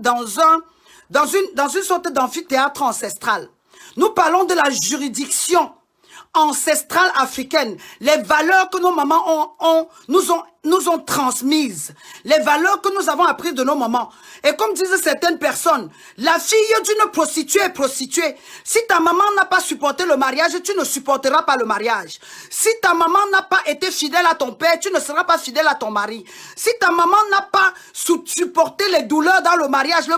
dans une sorte d'amphithéâtre ancestral. Nous parlons de la juridiction ancestrale africaine, les valeurs que nos mamans nous ont transmises, les valeurs que nous avons apprises de nos mamans. Et comme disent certaines personnes, la fille d'une prostituée est prostituée. Si ta maman n'a pas supporté le mariage, tu ne supporteras pas le mariage. Si ta maman n'a pas été fidèle à ton père, tu ne seras pas fidèle à ton mari. Si ta maman n'a pas supporté les douleurs dans le mariage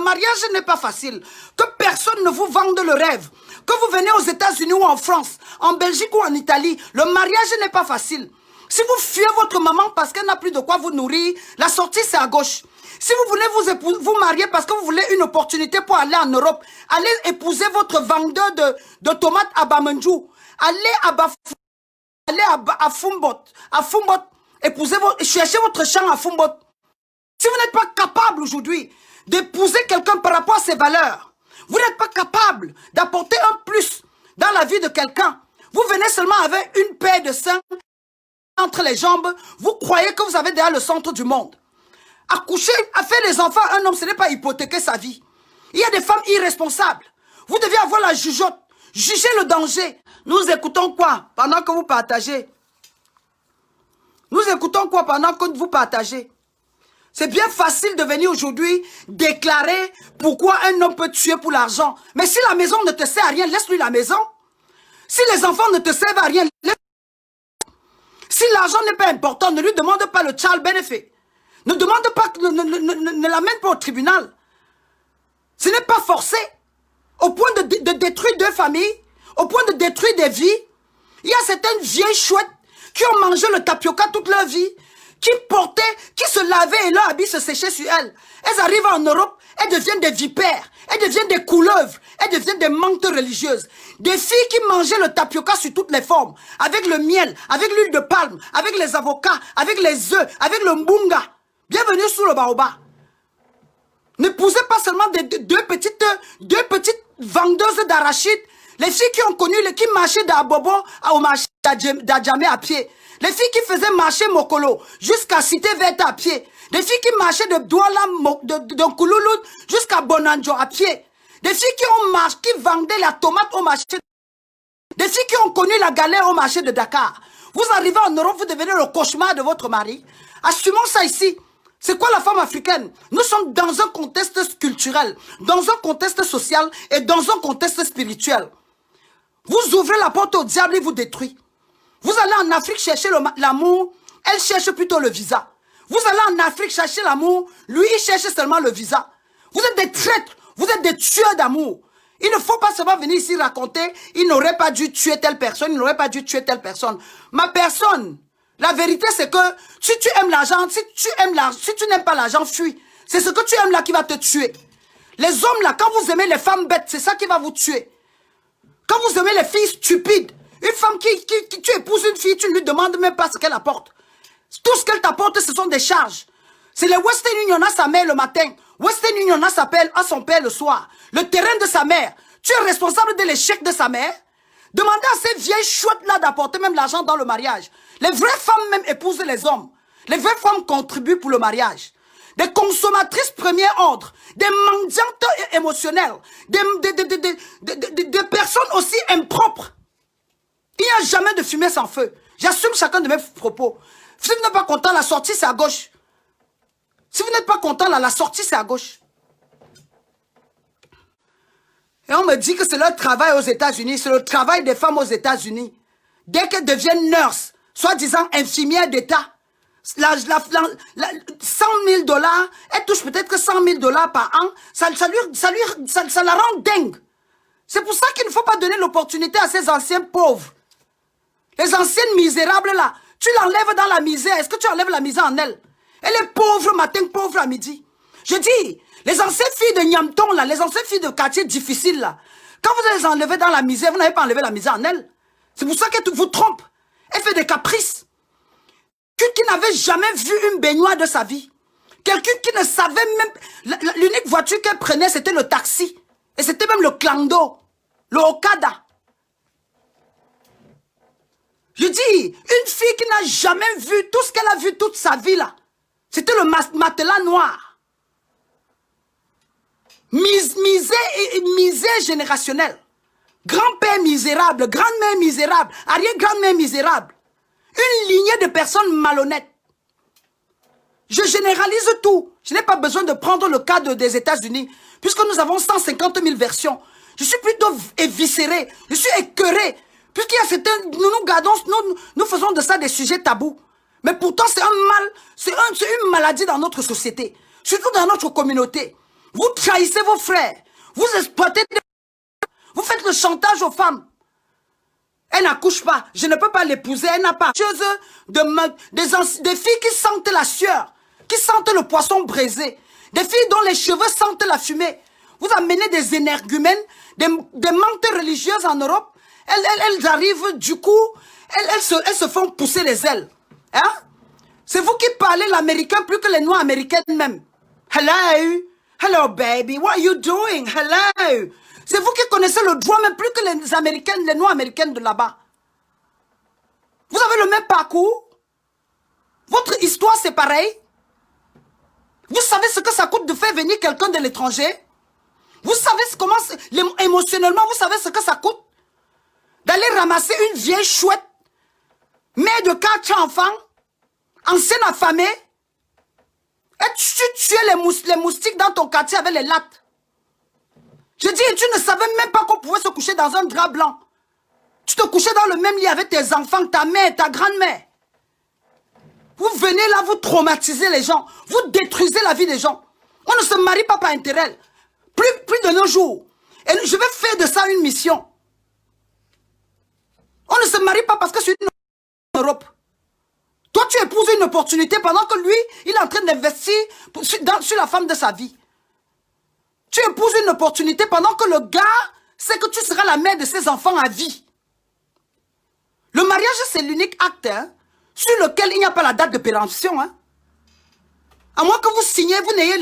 n'est pas facile. Que personne ne vous vende le rêve. Que vous venez aux États-Unis ou en France, en Belgique ou en Italie, le mariage n'est pas facile. Si vous fuyez votre maman parce qu'elle n'a plus de quoi vous nourrir, la sortie c'est à gauche. Si vous voulez vous marier parce que vous voulez une opportunité pour aller en Europe, allez épouser votre vendeur de tomates à Bamendjou. Allez à Fumbot. Cherchez votre champ à Fumbot. Si vous n'êtes pas capable aujourd'hui d'épouser quelqu'un par rapport à ses valeurs, vous n'êtes pas capable d'apporter un plus dans la vie de quelqu'un. Vous venez seulement avec une paire de seins entre les jambes. Vous croyez que vous avez déjà le centre du monde. Accoucher, faire des enfants à un homme, ce n'est pas hypothéquer sa vie. Il y a des femmes irresponsables. Vous devez avoir la jugeote. Jugez le danger. Nous écoutons quoi pendant que vous partagez? Nous écoutons quoi pendant que vous partagez? C'est bien facile de venir aujourd'hui déclarer pourquoi un homme peut tuer pour l'argent. Mais si la maison ne te sert à rien, laisse-lui la maison. Si les enfants ne te servent à rien, si l'argent n'est pas important, ne lui demande pas le child benefit. Ne demande pas, ne l'amène pas au tribunal. Ce n'est pas forcé. Au point de détruire deux familles, au point de détruire des vies. Il y a certaines vieilles chouettes qui ont mangé le tapioca toute leur vie, qui se lavaient et leur habit se séchait sur elles. Elles arrivent en Europe, elles deviennent des vipères, elles deviennent des couleuvres, elles deviennent des mantes religieuses. Des filles qui mangeaient le tapioca sur toutes les formes, avec le miel, avec l'huile de palme, avec les avocats, avec les œufs, avec le mbunga. Bienvenue sous le baobab. N'épousez pas seulement deux petites vendeuses d'arachides. Les filles qui ont connu, qui marchaient d'Abobo au marché d'Adjamé à pied. Les filles qui faisaient marcher Mokolo jusqu'à Cité Verte à pied. Des filles qui marchaient de Douala, de Koulouloud jusqu'à Bonanjo à pied. Des filles qui vendaient la tomate au marché. Des filles qui ont connu la galère au marché de Dakar. Vous arrivez en Europe, vous devenez le cauchemar de votre mari. Assumons ça ici. C'est quoi la femme africaine? Nous sommes dans un contexte culturel, dans un contexte social et dans un contexte spirituel. Vous ouvrez la porte au diable, il vous détruit. Vous allez en Afrique chercher l'amour, elle cherche plutôt le visa. Vous allez en Afrique chercher l'amour, lui il cherche seulement le visa. Vous êtes des traîtres, vous êtes des tueurs d'amour. Il ne faut pas seulement venir ici raconter, il n'aurait pas dû tuer telle personne, il n'aurait pas dû tuer telle personne. Ma personne, la vérité c'est que si tu aimes l'argent, si tu n'aimes pas l'argent, fuis. C'est ce que tu aimes là qui va te tuer. Les hommes là, quand vous aimez les femmes bêtes, c'est ça qui va vous tuer. Quand vous aimez les filles stupides, une femme tu épouses une fille, tu ne lui demandes même pas ce qu'elle apporte. Tout ce qu'elle t'apporte, ce sont des charges. C'est les Western Union à sa mère le matin. Western Union à son père le soir. Le terrain de sa mère. Tu es responsable de l'échec de sa mère. Demandez à ces vieilles chouettes-là d'apporter même l'argent dans le mariage. Les vraies femmes même épousent les hommes. Les vraies femmes contribuent pour le mariage. Des consommatrices premier ordre. Des mendiantes émotionnelles. Des personnes aussi impropres. Il n'y a jamais de fumée sans feu. J'assume chacun de mes propos. Si vous n'êtes pas content, la sortie c'est à gauche. Si vous n'êtes pas content, là, la sortie c'est à gauche. Et on me dit que c'est leur travail aux États-Unis, c'est le travail des femmes aux États-Unis. Dès qu'elles deviennent nurses, soi-disant infirmières d'État, 100 000 $, elle touche peut-être que 100 000 $ par an, ça la rend dingue. C'est pour ça qu'il ne faut pas donner l'opportunité à ces anciens pauvres. Les anciennes misérables là, tu l'enlèves dans la misère. Est-ce que tu enlèves la misère en elle? Elle est pauvre matin, pauvre à midi. Je dis, les anciennes filles de Niamton là, les anciennes filles de quartier difficile là, quand vous les enlevez dans la misère, vous n'avez pas enlevé la misère en elle. C'est pour ça qu'elle vous trompe. Elle fait des caprices. Quelqu'un qui n'avait jamais vu une baignoire de sa vie. Quelqu'un qui ne savait même... L'unique voiture qu'elle prenait, c'était le taxi. Et c'était même le clando, le Okada. Je dis, une fille qui n'a jamais vu tout ce qu'elle a vu toute sa vie là. C'était le matelas noir. Misère générationnelle. Grand-père misérable, grand-mère misérable, arrière-grand-mère misérable. Une lignée de personnes malhonnêtes. Je généralise tout. Je n'ai pas besoin de prendre le cas des États-Unis, puisque nous avons 150 000 versions. Je suis plutôt éviscéré, je suis écœuré, puisqu'il y a certains, nous faisons de ça des sujets tabous. Mais pourtant, c'est un mal, c'est une maladie dans notre société, surtout dans notre communauté. Vous trahissez vos frères, vous exploitez, vous faites le chantage aux femmes. Elle n'accouche pas, je ne peux pas l'épouser, elle n'a pas. Des filles qui sentent la sueur, qui sentent le poisson braisé, des filles dont les cheveux sentent la fumée. Vous amenez des énergumènes, des menteurs religieuses en Europe, elles arrivent, du coup, elles se font pousser les ailes. Hein? C'est vous qui parlez l'américain plus que les noirs américaines même. Hello? Hello baby, what are you doing? Hello? C'est vous qui connaissez le droit même plus que les américaines, les noirs américaines de là-bas. Vous avez le même parcours? Votre histoire c'est pareil? Vous savez ce que ça coûte de faire venir quelqu'un de l'étranger? Vous savez comment, émotionnellement, vous savez ce que ça coûte? D'aller ramasser une vieille chouette, mère de 4 enfants, ancienne affamée, et tu tuais les moustiques dans ton quartier avec les lattes. Je dis, tu ne savais même pas qu'on pouvait se coucher dans un drap blanc. Tu te couchais dans le même lit avec tes enfants, ta mère, ta grand-mère. Vous venez là, vous traumatisez les gens, vous détruisez la vie des gens. On ne se marie pas par intérêt. Plus de nos jours. Et je vais faire de ça une mission. On ne se marie pas parce que c'est une Europe. Toi, tu épouses une opportunité pendant que lui, il est en train d'investir sur la femme de sa vie. Tu épouses une opportunité pendant que le gars sait que tu seras la mère de ses enfants à vie. Le mariage, c'est l'unique acte sur lequel il n'y a pas la date de péremption. À moins que vous signiez, vous n'ayez